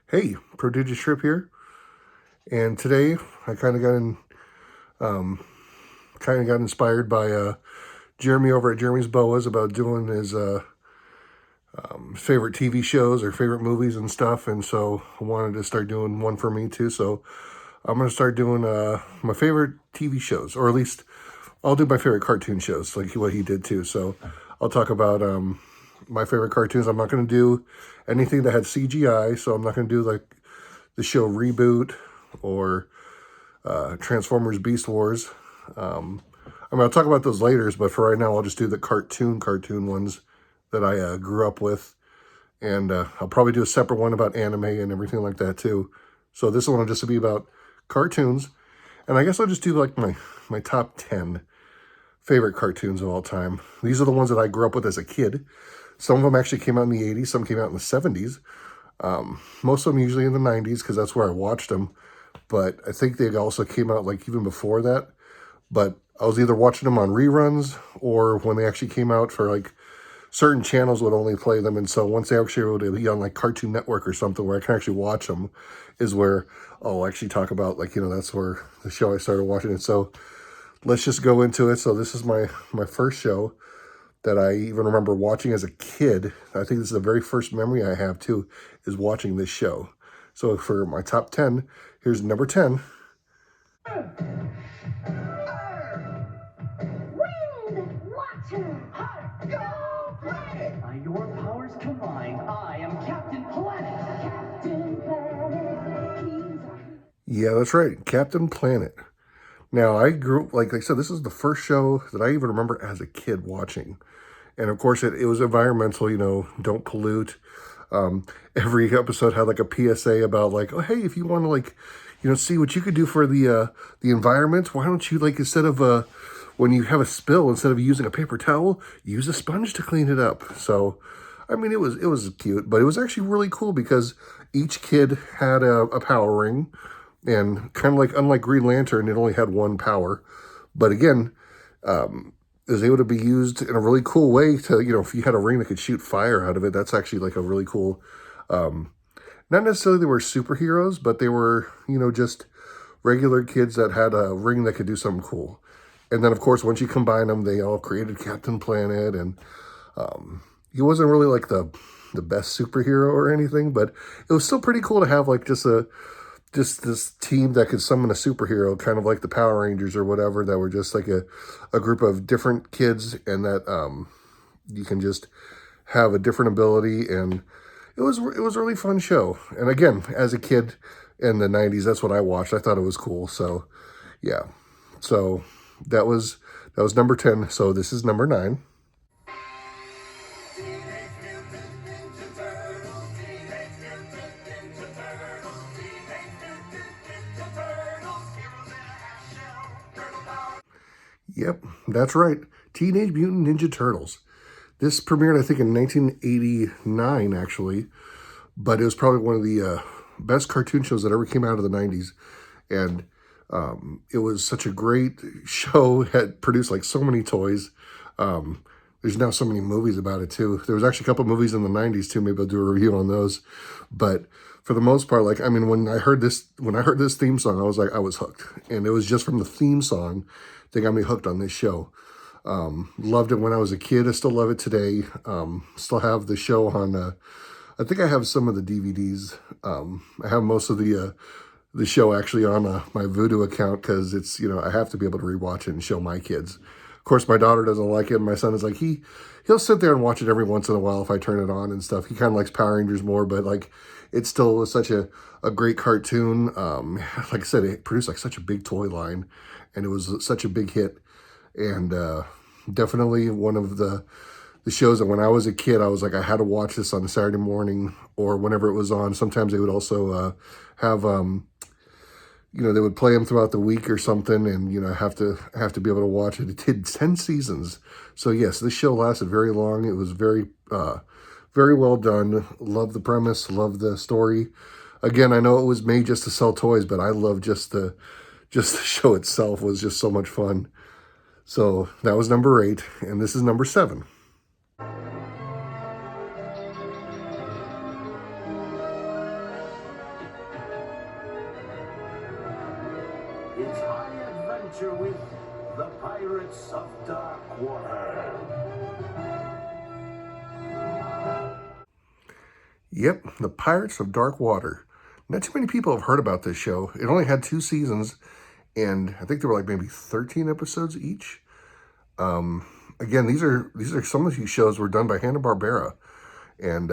Hey, Prodigious Trip here, and today I um, kind of got inspired by Jeremy over at Jeremy's Boas about doing his favorite TV shows or favorite movies and stuff, and so I wanted to start doing one for me too. So I'm gonna start doing my favorite TV shows, or at least I'll do my favorite cartoon shows, like what he did too. So I'll talk about my favorite cartoons. I'm not gonna do anything that had CGI, so I'm not gonna do like the show Reboot or Transformers Beast Wars. I'll talk about those later, but for right now, I'll just do the cartoon ones that I grew up with. And I'll probably do a separate one about anime and everything like that too. So this one will just be about cartoons. And I guess I'll just do like my top 10 favorite cartoons of all time. These are the ones that I grew up with as a kid. Some of them actually came out in the 80s, some came out in the 70s. Most of them usually in the 90s because that's where I watched them. But I think they also came out like even before that. But I was either watching them on reruns or when they actually came out for like certain channels would only play them. And so once they actually were to be on like Cartoon Network or something where I can actually watch them is where I'll actually talk about like, that's where the show I started watching it. So let's just go into it. So this is my first show that I even remember watching as a kid. I think this is the very first memory I have too, is watching this show. So for my top 10, here's number 10. Wind, water, heart, go planet! By your powers combined, I am Captain Planet. Captain Planet, Yeah, that's right, Captain Planet. Now, I grew, like I said, this is the first show that I even remember as a kid watching. And of course, it was environmental, don't pollute. Every episode had like a PSA about like, oh, hey, if you want to like, see what you could do for the environment, why don't you like, instead of when you have a spill, instead of using a paper towel, use a sponge to clean it up. So, I mean, it was cute, but it was actually really cool because each kid had a power ring, and kind of like unlike Green Lantern, it only had one power. But again, it was able to be used in a really cool way to, if you had a ring that could shoot fire out of it, that's actually like a really cool, not necessarily they were superheroes, but they were, just regular kids that had a ring that could do something cool. And then, of course, once you combine them, they all created Captain Planet, and he wasn't really like the best superhero or anything, but it was still pretty cool to have like just this team that could summon a superhero, kind of like the Power Rangers or whatever, that were just like a group of different kids, and that you can just have a different ability. And it was a really fun show. And again, as a kid in the 90s, that's what I watched. I thought it was cool. So yeah. So that was number 10. So this is number 9. Yep, that's right. Teenage Mutant Ninja Turtles. This premiered, I think, in 1989, actually, but it was probably one of the best cartoon shows that ever came out of the 90s. And it was such a great show. It had produced like so many toys. There's now so many movies about it too. There was actually a couple movies in the 90s too. Maybe I'll do a review on those. But for the most part, like, I mean, when I heard this theme song, I was hooked. And it was just from the theme song that got me hooked on this show. Loved it when I was a kid. I still love it today. Still have the show on, I think I have some of the DVDs. I have most of the show actually on my Vudu account because it's, I have to be able to rewatch it and show my kids. Of course, my daughter doesn't like it. My son is like, he'll sit there and watch it every once in a while if I turn it on and stuff. He kind of likes Power Rangers more, but like, it still was such a great cartoon. Like I said, it produced like such a big toy line, and it was such a big hit. And definitely one of the shows that when I was a kid, I was like, I had to watch this on a Saturday morning or whenever it was on. Sometimes they would also have, they would play them throughout the week or something, and, have to be able to watch it. It did 10 seasons. So yes, this show lasted very long. It was very, very well done. Love the premise, love the story. Again, I know it was made just to sell toys, but I love just the show itself was just so much fun. So that was number 8, and this is number 7. It's high adventure with the Pirates of Dark Water. Yep, The Pirates of Dark Water. Not too many people have heard about this show. It only had 2 seasons, and I think there were like maybe 13 episodes each. Again, these are some of these shows were done by Hanna-Barbera, and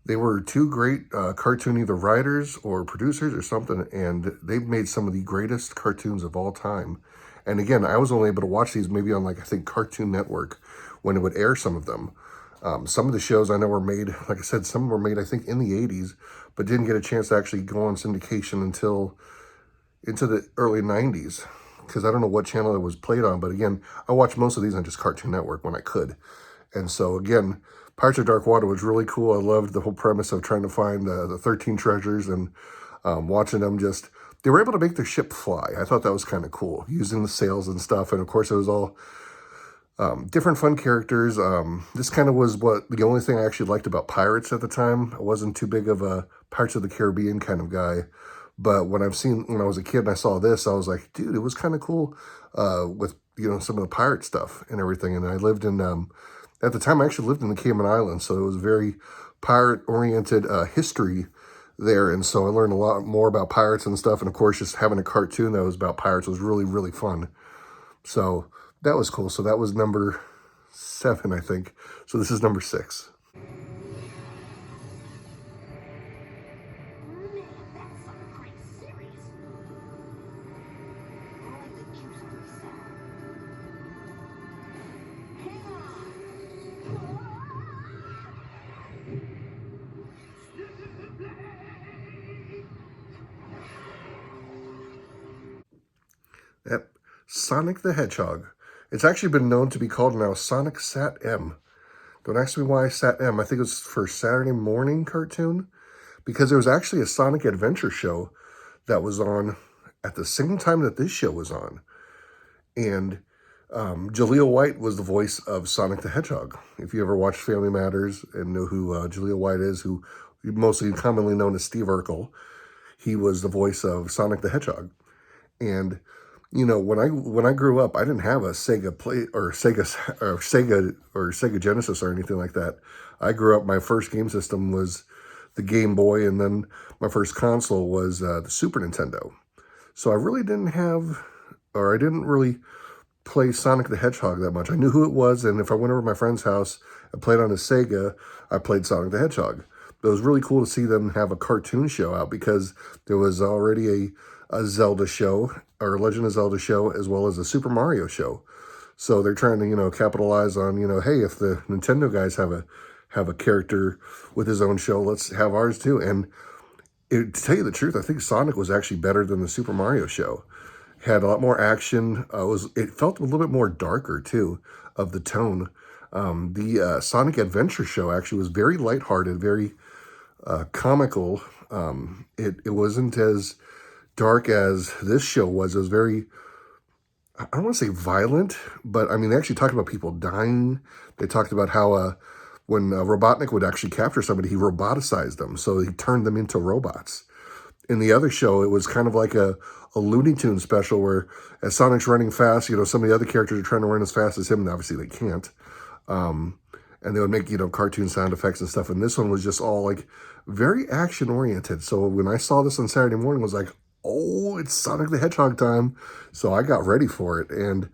they were 2 great cartoon either writers or producers or something, and they've made some of the greatest cartoons of all time. And again, I was only able to watch these maybe on, like, I think Cartoon Network when it would air some of them. Some of the shows I know were made, like I said, some were made, I think, in the 80s, but didn't get a chance to actually go on syndication until into the early 90s, because I don't know what channel it was played on. But again, I watched most of these on just Cartoon Network when I could. And so, again, Pirates of Dark Water was really cool. I loved the whole premise of trying to find the 13 treasures and watching them just... They were able to make their ship fly. I thought that was kind of cool, using the sails and stuff. And, of course, it was all different fun characters. This kind of was the only thing I actually liked about pirates at the time. I wasn't too big of a Pirates of the Caribbean kind of guy. But when I was a kid and I saw this, I was like, dude, it was kind of cool with, some of the pirate stuff and everything. And I lived in, at the time, I actually lived in the Cayman Islands. So it was very pirate-oriented history there. And so I learned a lot more about pirates and stuff. And of course, just having a cartoon that was about pirates was really, really fun. So that was cool. So that was number 7, I think. So this is number 6. Man, that's some great series. I like the juicy sound. Hang on. Yep. Sonic the Hedgehog. It's actually been known to be called now Sonic Sat-M. Don't ask me why Sat-M. I think it was for Saturday morning cartoon, because there was actually a Sonic Adventure show that was on at the same time that this show was on. And Jaleel White was the voice of Sonic the Hedgehog. If you ever watched Family Matters and know who Jaleel White is, who mostly commonly known as Steve Urkel, he was the voice of Sonic the Hedgehog. And when I grew up, I didn't have a Sega Sega Genesis or anything like that. I grew up, my first game system was the Game Boy, and then my first console was the Super Nintendo. So I didn't really play Sonic the Hedgehog that much. I knew who it was, and if I went over to my friend's house and played on a Sega, I played Sonic the Hedgehog. But it was really cool to see them have a cartoon show out, because there was already a Zelda show, or Legend of Zelda show, as well as a Super Mario show. So they're trying to, capitalize on, hey, if the Nintendo guys have a character with his own show, let's have ours too. And to tell you the truth, I think Sonic was actually better than the Super Mario show. Had a lot more action. It felt a little bit more darker too, of the tone. The Sonic Adventure show actually was very lighthearted, very comical. It wasn't as dark as this show was. It was very, I don't want to say violent, but I mean, they actually talked about people dying. They talked about how when Robotnik would actually capture somebody, he roboticized them. So he turned them into robots. In the other show, it was kind of like a Looney Tunes special where, as Sonic's running fast, some of the other characters are trying to run as fast as him, and obviously they can't. And they would make, cartoon sound effects and stuff. And this one was just all like very action oriented. So when I saw this on Saturday morning, I was like, oh, it's Sonic the Hedgehog time. So I got ready for it. And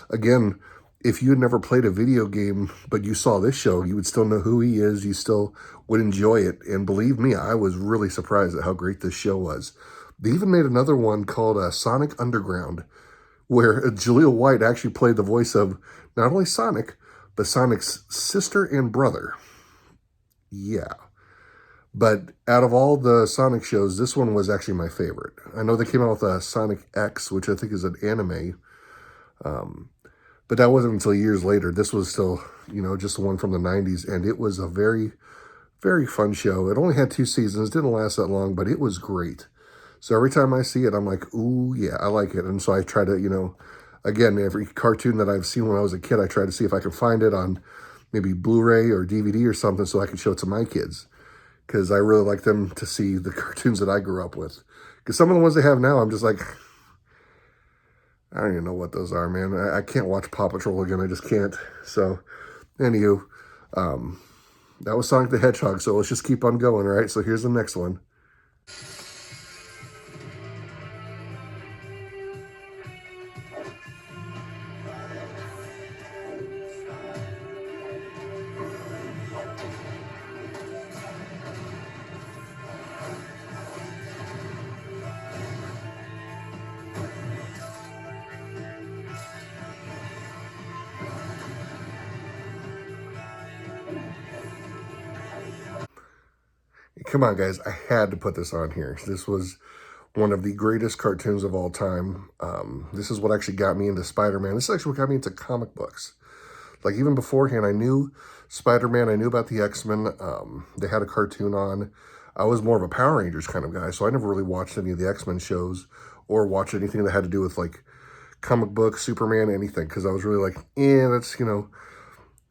again, if you had never played a video game, but you saw this show, you would still know who he is. You still would enjoy it. And believe me, I was really surprised at how great this show was. They even made another one called Sonic Underground, where Jaleel White actually played the voice of not only Sonic, but Sonic's sister and brother. Yeah. But out of all the Sonic shows, this one was actually my favorite. I know they came out with Sonic X, which I think is an anime. But that wasn't until years later. This was still, just the one from the 90s. And it was a very, very fun show. It only had 2 seasons. Didn't last that long, but it was great. So every time I see it, I'm like, ooh, yeah, I like it. And so I try to, again, every cartoon that I've seen when I was a kid, I try to see if I can find it on maybe Blu-ray or DVD or something so I can show it to my kids. Because I really like them to see the cartoons that I grew up with. Because some of the ones they have now, I'm just like, I don't even know what those are, man. I can't watch Paw Patrol again. I just can't. So, anywho, that was Sonic the Hedgehog. So let's just keep on going, right? So here's the next one. Come on, guys. I had to put this on here. This was one of the greatest cartoons of all time. This is what actually got me into Spider-Man. This is actually what got me into comic books. Like, even beforehand, I knew Spider-Man. I knew about the X-Men. They had a cartoon on. I was more of a Power Rangers kind of guy, so I never really watched any of the X-Men shows or watched anything that had to do with, like, comic books, Superman, anything, because I was really like, that's,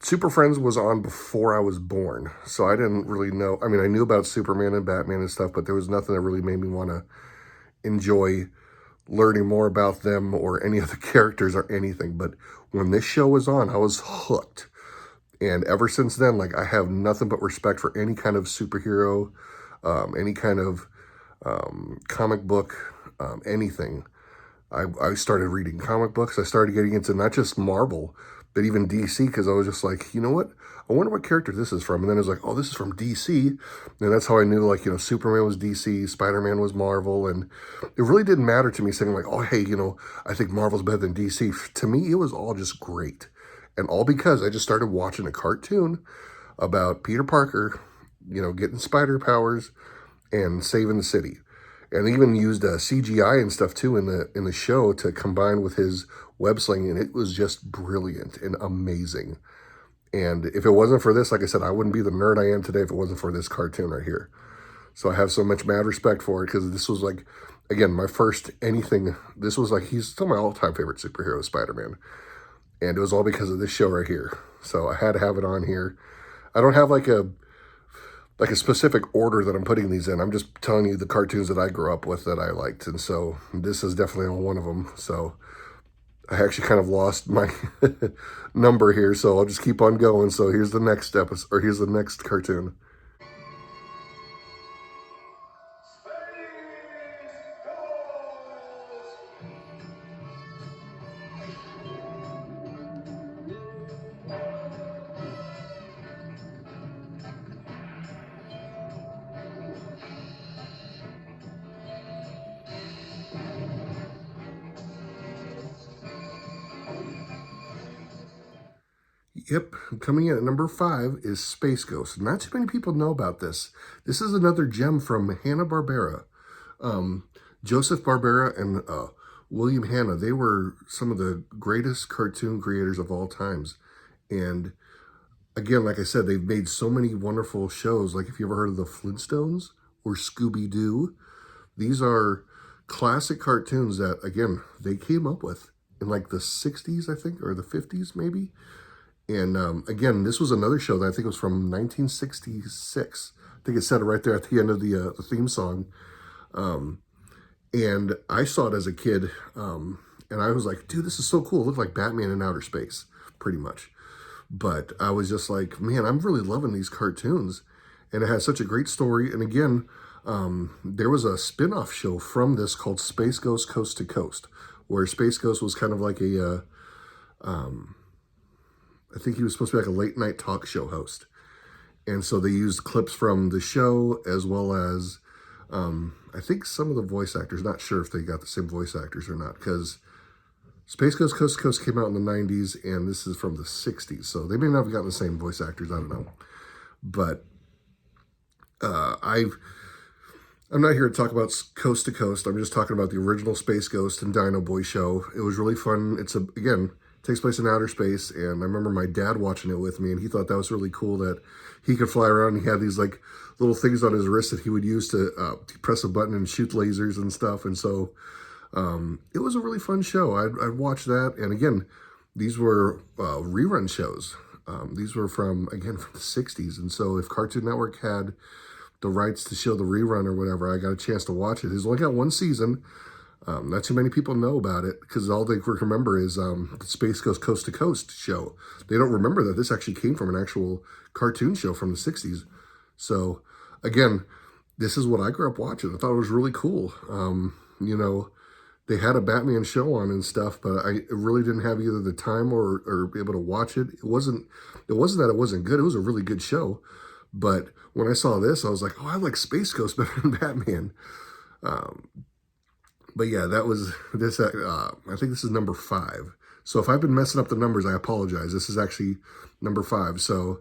Super Friends was on before I was born, so I didn't really know. I mean, I knew about Superman and Batman and stuff, but there was nothing that really made me want to enjoy learning more about them or any other characters or anything. But when this show was on, I was hooked. And ever since then, like, I have nothing but respect for any kind of superhero, any kind of comic book, anything. I started reading comic books. I started getting into not just Marvel, but even DC, because I was just like, you know what? I wonder what character this is from. And then it was like, oh, this is from DC. And that's how I knew, like, Superman was DC, Spider-Man was Marvel. And it really didn't matter to me saying, like, oh, hey, I think Marvel's better than DC. To me, it was all just great. And all because I just started watching a cartoon about Peter Parker, getting spider powers and saving the city. And they even used CGI and stuff too in the show to combine with his web slinging, and it was just brilliant and amazing. And if it wasn't for this, like I said, I wouldn't be the nerd I am today if it wasn't for this cartoon right here. So I have so much mad respect for it, because this was, like, again, my first anything. This was like, he's still my all-time favorite superhero, Spider-Man. And it was all because of this show right here. So I had to have it on here. I don't have like a specific order that I'm putting these in. I'm just telling you the cartoons that I grew up with that I liked. And so this is definitely on one of them. So I actually kind of lost my number here. So I'll just keep on going. So here's the next episode, or here's the next cartoon. Yep, coming in at number 5 is Space Ghost. Not too many people know about this. This is another gem from Hanna-Barbera. Joseph Barbera and William Hanna, they were some of the greatest cartoon creators of all times. And again, like I said, they've made so many wonderful shows. Like, if you ever heard of the Flintstones or Scooby-Doo, these are classic cartoons that, again, they came up with in like the 60s, I think, or the 50s maybe. And again, this was another show that I think was from 1966. I think it said it right there at the end of the theme song. And I saw it as a kid, and I was like, dude, this is so cool. It looked like Batman in outer space, pretty much. But I was just like, man, I'm really loving these cartoons. And it has such a great story. And again, there was a spin-off show from this called Space Ghost Coast to Coast, where Space Ghost was kind of like a... I think he was supposed to be like a late night talk show host. And so they used clips from the show, as well as, I think some of the voice actors. Not sure if they got the same voice actors or not, because Space Ghost Coast to Coast came out in the 90s, and this is from the 60s. So they may not have gotten the same voice actors. I don't know. But I'm not here to talk about Coast to Coast. I'm just talking about the original Space Ghost and Dino Boy show. It was really fun. Again, takes place in outer space, and I remember my dad watching it with me, and he thought that was really cool that he could fly around. He had these like little things on his wrist that he would use to press a button and shoot lasers and stuff. And so it was a really fun show. I'd watch that. And again, these were rerun shows. These were from the 60s. And so if Cartoon Network had the rights to show the rerun or whatever, I got a chance to watch it. It's only got one season. Not too many people know about it because all they remember is the Space Ghost Coast to Coast show. They don't remember that this actually came from an actual cartoon show from the 60s. So, again, this is what I grew up watching. I thought it was really cool. You know, they had a Batman show on and stuff, but I really didn't have either the time or be able to watch it. It wasn't that it wasn't good. It was a really good show. But when I saw this, I was like, oh, I like Space Ghost better than Batman. But yeah, that was this. I think this is number 5. So if I've been messing up the numbers, I apologize. This is actually number 5. So,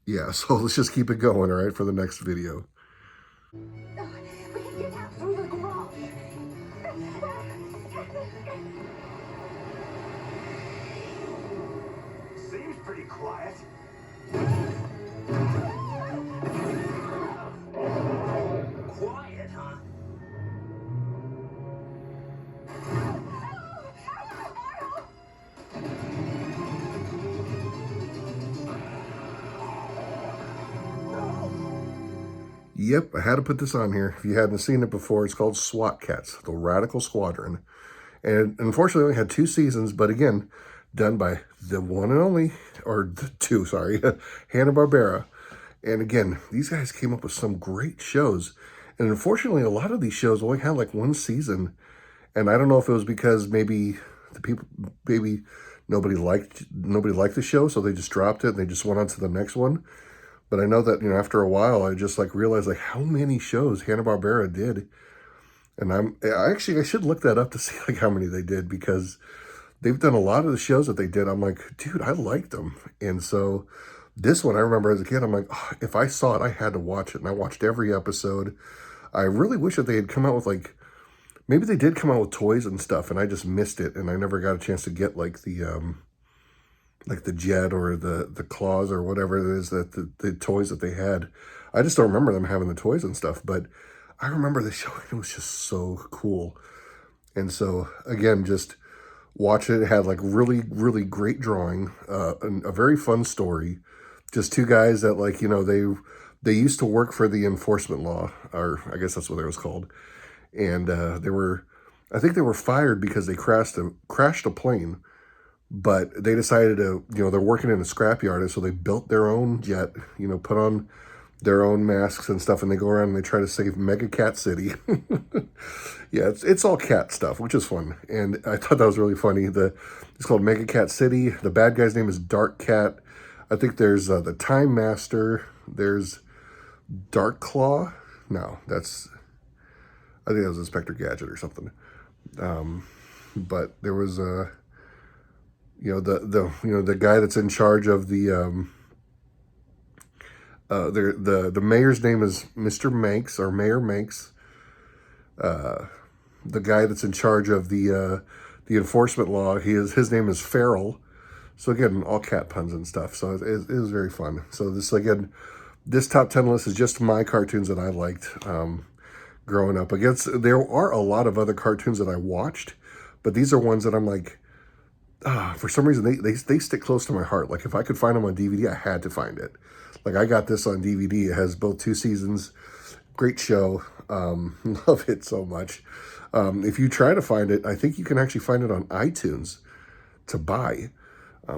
yeah, so let's just keep it going, all right, for the next video. We can get out through the garage. Seems pretty quiet. Quiet, huh? Yep, I had to put this on here. If you hadn't seen it before, it's called SWAT Cats, The Radical Squadron. And unfortunately, only had 2 seasons, but again, done by the one and only, or the 2, sorry, Hanna-Barbera. And again, these guys came up with some great shows. And unfortunately, a lot of these shows only had like 1 season. And I don't know if it was because maybe nobody liked the show, so they just dropped it and they just went on to the next one. But I know that, you know, after a while, I just like realized like how many shows Hanna-Barbera did. And I should look that up to see like how many they did, because they've done a lot of the shows that they did. I'm like, dude, I liked them. And so this one, I remember as a kid, I'm like, oh, if I saw it, I had to watch it. And I watched every episode. I really wish that they had come out with like, maybe they did come out with toys and stuff and I just missed it. And I never got a chance to get like the jet or the claws or whatever it is, that the toys that they had. I just don't remember them having the toys and stuff, but I remember the show. It was just so cool. And so again, just watch it. It had like really, really great drawing, a very fun story. Just 2 guys that, like, you know, they used to work for the enforcement law, or I guess that's what it was called. And I think they were fired because they crashed a plane. But they decided to, you know, they're working in a scrapyard, and so they built their own jet, you know, put on their own masks and stuff, and they go around and they try to save Mega Cat City. Yeah, it's all cat stuff, which is fun. And I thought that was really funny. It's called Mega Cat City. The bad guy's name is Dark Cat. I think there's the Time Master. There's Dark Claw. No, I think that was Inspector Gadget or something. But there was you know, the guy that's in charge of the mayor's name is Mr. Manx, or Mayor Manx. The guy that's in charge of the enforcement law, his name is Feral. So again, all cat puns and stuff. So it was very fun. So this top 10 list is just my cartoons that I liked growing up. There are a lot of other cartoons that I watched, but these are ones that I'm like, for some reason, they stick close to my heart. Like, if I could find them on DVD, I had to find it. Like, I got this on DVD. It has both 2 seasons. Great show. Love it so much. If you try to find it, I think you can actually find it on iTunes to buy.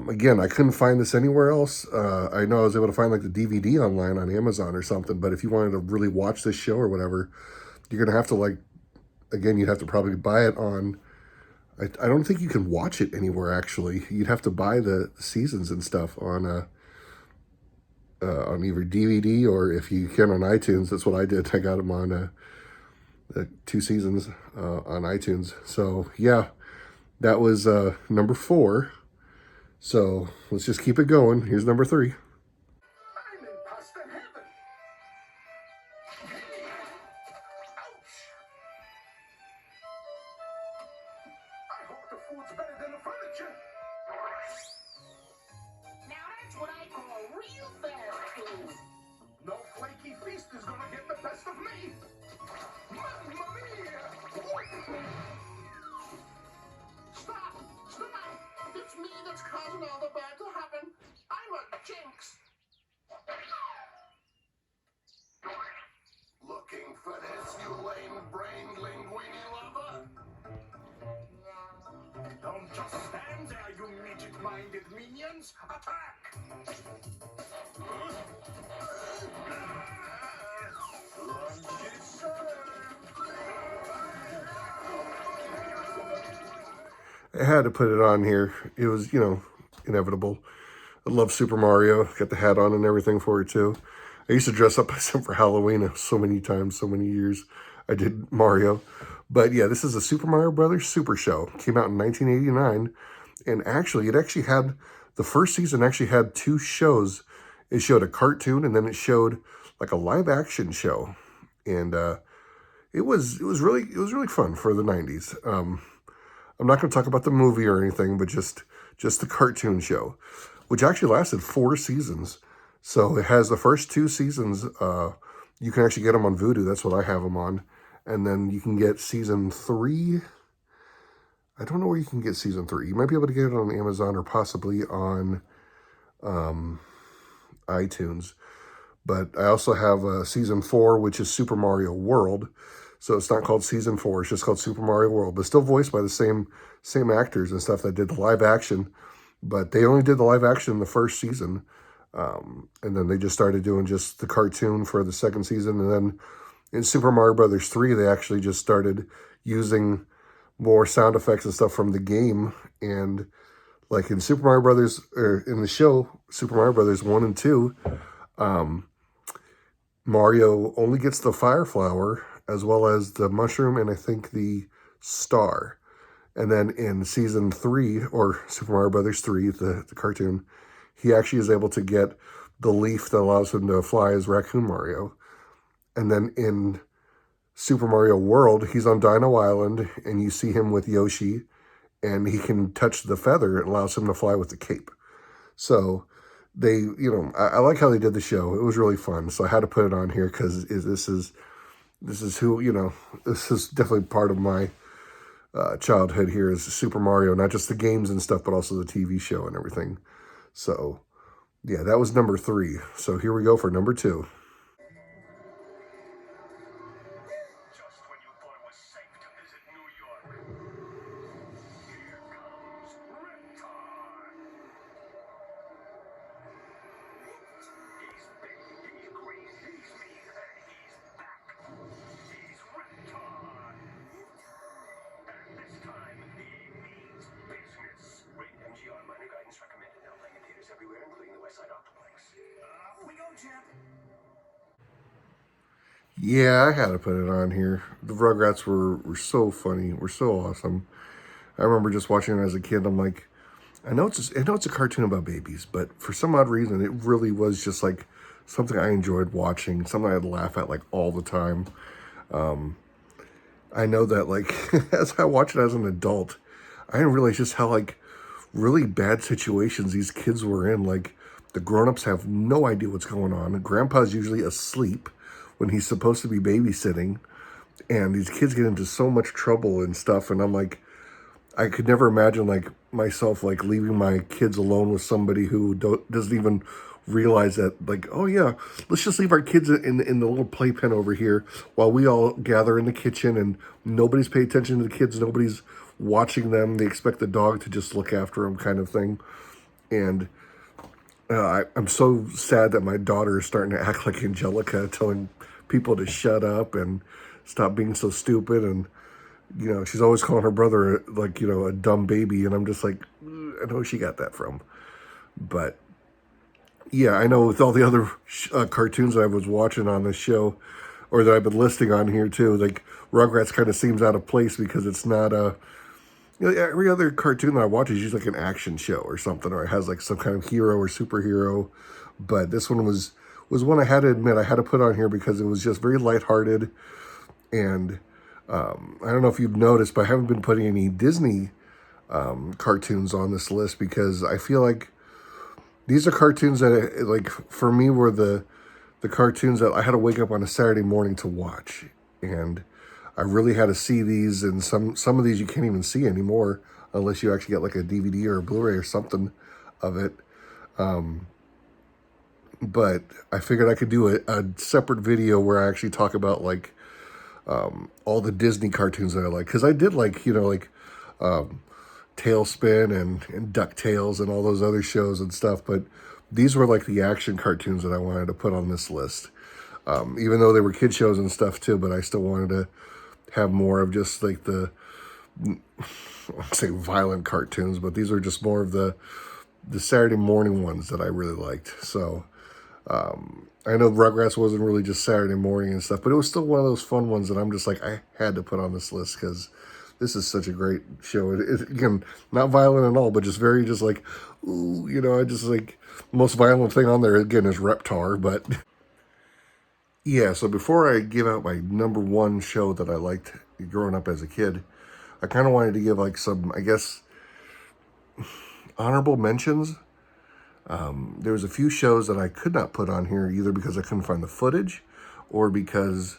Again, I couldn't find this anywhere else. I know I was able to find, like, the DVD online on Amazon or something, but if you wanted to really watch this show or whatever, you're going to have to, like, again, you'd have to probably buy it on... I don't think you can watch it anywhere, actually. You'd have to buy the seasons and stuff on either DVD, or if you can on iTunes. That's what I did. I got them on the 2 seasons on iTunes. So, yeah, that was number 4. So, let's just keep it going. Here's number 3. I'm in pasta heaven. Ouch! I hope the food's better than the furniture. Now that's what I call real fast food. No flaky feast is gonna get the best of me. Mamma mia! Stop! Stop! It's me that's causing all the bad to happen. I'm a jinx. Looking for this, you lame-brained linguist? Commence attack! Lunch is served. I had to put it on here. It was, inevitable. I love Super Mario. Got the hat on and everything for it too. I used to dress up as him for Halloween so many times, so many years. I did Mario. But yeah, this is a Super Mario Brothers Super Show. Came out in 1989. And actually, the first season actually had two shows. It showed a cartoon and then it showed like a live action show. And it was really fun for the 90s. I'm not going to talk about the movie or anything, but just the cartoon show, which actually lasted 4 seasons. So it has the first 2 seasons. You can actually get them on Vudu. That's what I have them on. And then you can get season 3. I don't know where you can get season 3. You might be able to get it on Amazon or possibly on iTunes. But I also have season 4, which is Super Mario World. So it's not called season 4. It's just called Super Mario World. But still voiced by the same actors and stuff that did the live action. But they only did the live action in the first season. And then they just started doing just the cartoon for the second season. And then in Super Mario Brothers 3, they actually just started using more sound effects and stuff from the game. And like in Super Mario Brothers, or in the show, Super Mario Brothers 1 and 2, Mario only gets the fire flower as well as the mushroom and I think the star. And then in season 3, or Super Mario Brothers 3, the cartoon, he actually is able to get the leaf that allows him to fly as Raccoon Mario. And then in Super Mario World, he's on Dino Island, and you see him with Yoshi, and he can touch the feather. It allows him to fly with the cape. So they, I like how they did the show. It was really fun. So I had to put it on here because this is who, this is definitely part of my childhood here is Super Mario, not just the games and stuff, but also the TV show and everything. So yeah, that was number 3. So here we go for number 2. Just when you thought it was safe to visit New York, here comes Riptide. He's big, he's green, he's mean, and he's back. He's Riptide. And this time, he means business. Rated MGR, minor guidance recommended. Now playing in theaters everywhere, including the West Side Octoplex. Off we go, champ. Yeah, I had to put it on here. The Rugrats were so funny, were so awesome. I remember just watching it as a kid. I'm like, I know it's a cartoon about babies, but for some odd reason, it really was just like something I enjoyed watching, something I'd laugh at like all the time. I know that like as I watched it as an adult, I didn't realize just how like really bad situations these kids were in. Like the grown-ups have no idea what's going on. Grandpa's usually asleep when he's supposed to be babysitting, and these kids get into so much trouble and stuff. And I'm like, I could never imagine like myself like leaving my kids alone with somebody who doesn't even realize that, like, oh yeah, let's just leave our kids in the little playpen over here while we all gather in the kitchen, and nobody's paying attention to the kids, nobody's watching them. They expect the dog to just look after them, kind of thing. And I'm so sad that my daughter is starting to act like Angelica, telling people to shut up and stop being so stupid. And she's always calling her brother like a dumb baby, and I'm just like, I know where she got that from. But yeah, I know with all the other cartoons that I was watching on this show, or that I've been listing on here too, like Rugrats kind of seems out of place because it's not every other cartoon that I watch is usually like an action show or something, or it has like some kind of hero or superhero. But this one was one I had to admit I had to put on here because it was just very lighthearted. And I don't know if you've noticed, but I haven't been putting any Disney cartoons on this list because I feel like these are cartoons that, like, for me were the cartoons that I had to wake up on a Saturday morning to watch. And I really had to see these, and some of these you can't even see anymore unless you actually get like a DVD or a Blu-ray or something of it. But I figured I could do a separate video where I actually talk about like all the Disney cartoons that I like. Because I did like, Tailspin and DuckTales and all those other shows and stuff. But these were like the action cartoons that I wanted to put on this list. Even though they were kid shows and stuff too, but I still wanted to have more of just like the, I won't say violent cartoons, but these are just more of the Saturday morning ones that I really liked. So I know Rugrats wasn't really just Saturday morning and stuff, but it was still one of those fun ones that I'm just like, I had to put on this list because this is such a great show. Again, not violent at all, but just very just like, ooh, you know, I just like, most violent thing on there again is Reptar, but yeah, so before I give out my number one show that I liked growing up as a kid, I kind of wanted to give like some, I guess, honorable mentions. There was a few shows that I could not put on here either because I couldn't find the footage or because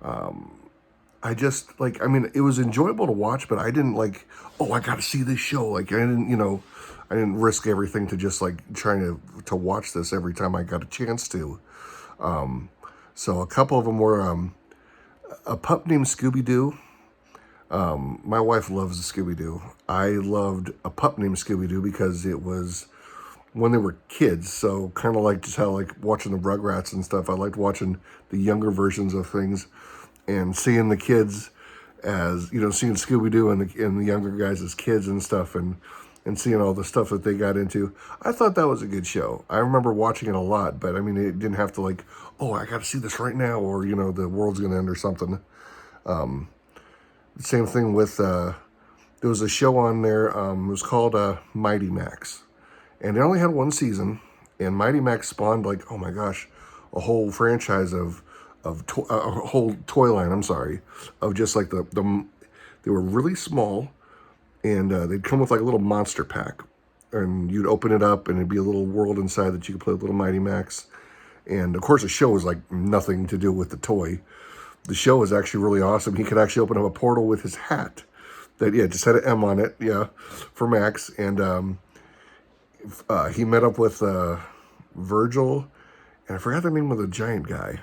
I just like, I mean, it was enjoyable to watch, but I didn't like, oh, I got to see this show. Like I didn't, you know, I didn't risk everything to just like trying to watch this every time I got a chance to. So a couple of them were A Pup Named Scooby-Doo. My wife loves Scooby-Doo. I loved A Pup Named Scooby-Doo because it was when they were kids. So kind of like just how like watching the Rugrats and stuff. I liked watching the younger versions of things and seeing the kids as, you know, seeing Scooby-Doo and the younger guys as kids and stuff and seeing all the stuff that they got into. I thought that was a good show. I remember watching it a lot, but I mean, it didn't have to like, oh, I got to see this right now, or, you know, the world's going to end or something. Same thing with, there was a show on there, it was called Mighty Max. And it only had one season, and Mighty Max spawned like, oh my gosh, a whole franchise a whole toy line, I'm sorry, of just like they were really small, and they'd come with like a little monster pack, and you'd open it up, and it'd be a little world inside that you could play with little Mighty Max. And of course, the show was like nothing to do with the toy. The show was actually really awesome. He could actually open up a portal with his hat that, yeah, just had an M on it, yeah, for Max. And he met up with Virgil, and I forgot the name of the giant guy,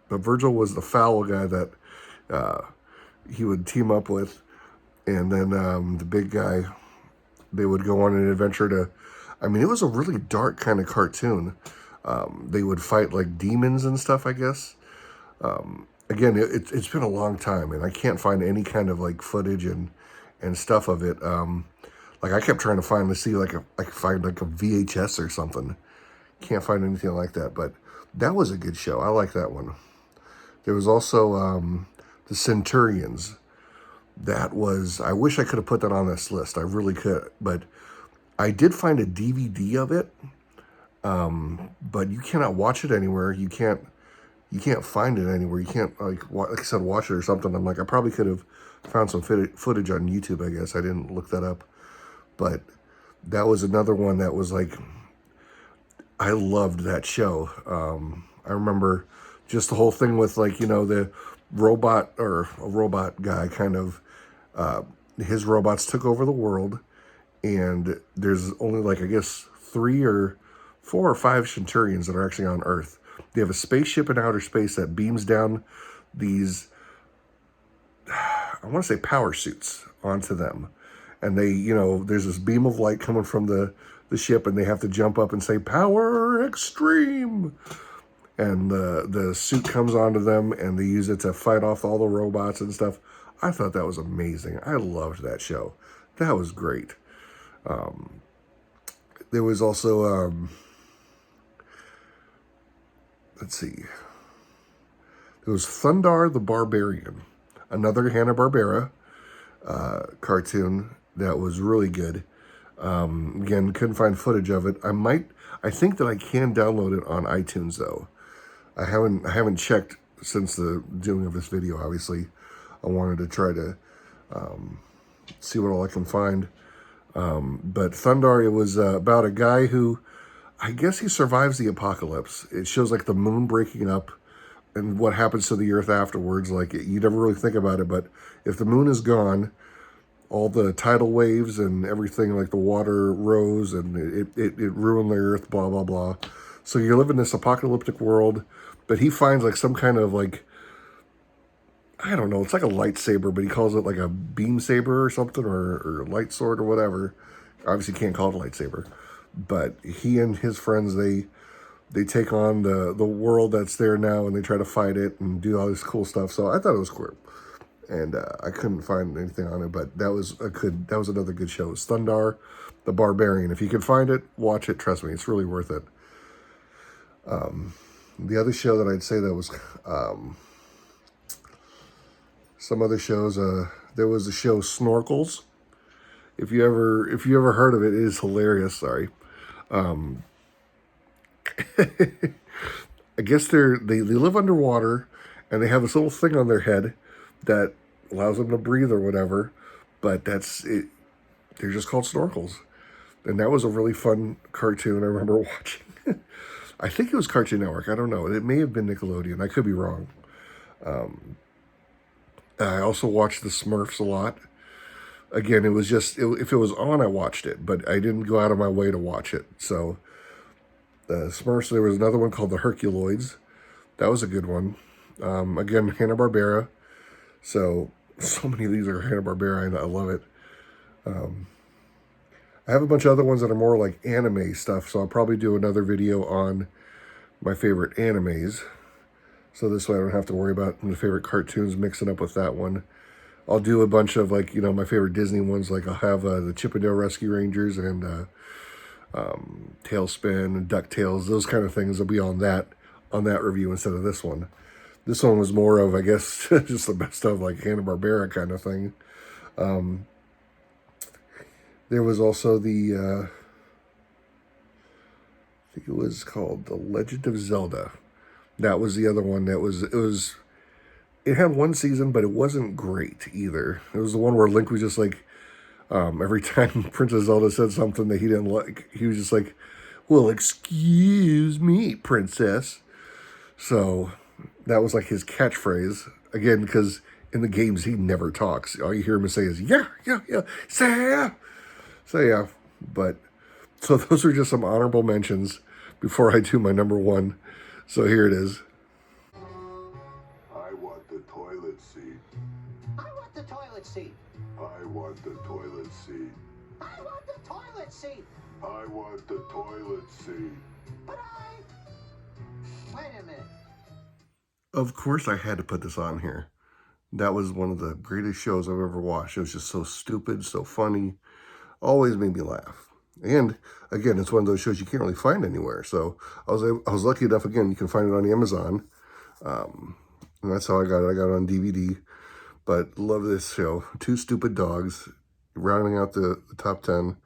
but Virgil was the foul guy that he would team up with. And then the big guy, they would go on an adventure to, I mean, it was a really dark kind of cartoon. They would fight like demons and stuff, I guess. Again, it's been a long time, and I can't find any kind of like footage and stuff of it. Like I kept trying to find I could find like a VHS or something. Can't find anything like that, but that was a good show. I like that one. There was also the Centurions. That was, I wish I could have put that on this list. I really could, but I did find a DVD of it. But you cannot watch it anywhere. You can't find it anywhere. You can't like I said, watch it or something. I'm like, I probably could have found some footage on YouTube. I guess I didn't look that up, but that was another one that was like, I loved that show. I remember just the whole thing with like, you know, the robot or a robot guy kind of, his robots took over the world, and there's only like, I guess 3 or 4 or 5 Centurions that are actually on Earth. They have a spaceship in outer space that beams down these, I want to say power suits onto them. And they, you know, there's this beam of light coming from the ship, and they have to jump up and say, "Power Extreme." And the suit comes onto them, and they use it to fight off all the robots and stuff. I thought that was amazing. I loved that show. That was great. There was also, let's see. There was Thundarr the Barbarian, another Hanna-Barbera cartoon that was really good. Again, couldn't find footage of it. I think that I can download it on iTunes though. I haven't checked since the doing of this video. Obviously, I wanted to try to see what all I can find. But Thundarr, it was about a guy who, I guess he survives the apocalypse. It shows like the moon breaking up and what happens to the earth afterwards. Like you never really think about it, but if the moon is gone, all the tidal waves and everything, like the water rose and it ruined the earth, blah, blah, blah. So you live in this apocalyptic world, but he finds like some kind of like, I don't know, it's like a lightsaber, but he calls it like a beam saber or something, or light sword or whatever. Obviously can't call it a lightsaber. But he and his friends, they take on the world that's there now, and they try to fight it and do all this cool stuff. So I thought it was cool. And I couldn't find anything on it, but that was another good show. It was Thundar the Barbarian. If you can find it, watch it. Trust me, it's really worth it. The other show that I'd say that was some other shows. There was the show Snorkels. If you ever heard of it, it is hilarious. Sorry. I guess they live underwater, and they have this little thing on their head that allows them to breathe or whatever, but that's it. They're just called snorkels, and that was a really fun cartoon I remember watching. I think it was Cartoon Network. I don't know. It may have been Nickelodeon. I could be wrong. I also watched the Smurfs a lot. Again, it was just if it was on, I watched it, but I didn't go out of my way to watch it. So the Smurfs. There was another one called the Herculoids. That was a good one. Again, Hanna-Barbera. So many of these are Hanna-Barbera, and I love it. I have a bunch of other ones that are more like anime stuff, so I'll probably do another video on my favorite animes. So this way I don't have to worry about my favorite cartoons mixing up with that one. I'll do a bunch of, like, you know, my favorite Disney ones. Like I'll have the Chip 'n Dale Rescue Rangers and Tailspin and DuckTales. Those kind of things will be on that review instead of this one. This one was more of, I guess, just the best of, like, Hanna-Barbera kind of thing. There was also the, I think it was called The Legend of Zelda. That was the other one it had one season, but it wasn't great either. It was the one where Link was just like, every time Princess Zelda said something that he didn't like, he was just like, well, excuse me, princess. So that was like his catchphrase. Again, because in the games, he never talks. All you hear him say is, yeah, say. So yeah, so those are just some honorable mentions before I do my number one. So here it is. I want the toilet seat. I want the toilet seat. I want the toilet seat. I want the toilet seat. I want the toilet seat. But wait a minute. Of course I had to put this on here. That was one of the greatest shows I've ever watched. It was just so stupid, so funny. Always made me laugh. And again, it's one of those shows you can't really find anywhere. So I was lucky enough, again, you can find it on Amazon. And that's how I got it. I got it on DVD. But love this show. Two Stupid Dogs, rounding out the top 10.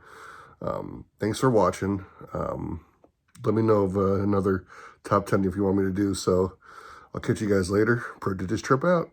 Thanks for watching. Let me know of another top 10 if you want me to do so. I'll catch you guys later. Prodigious trip out.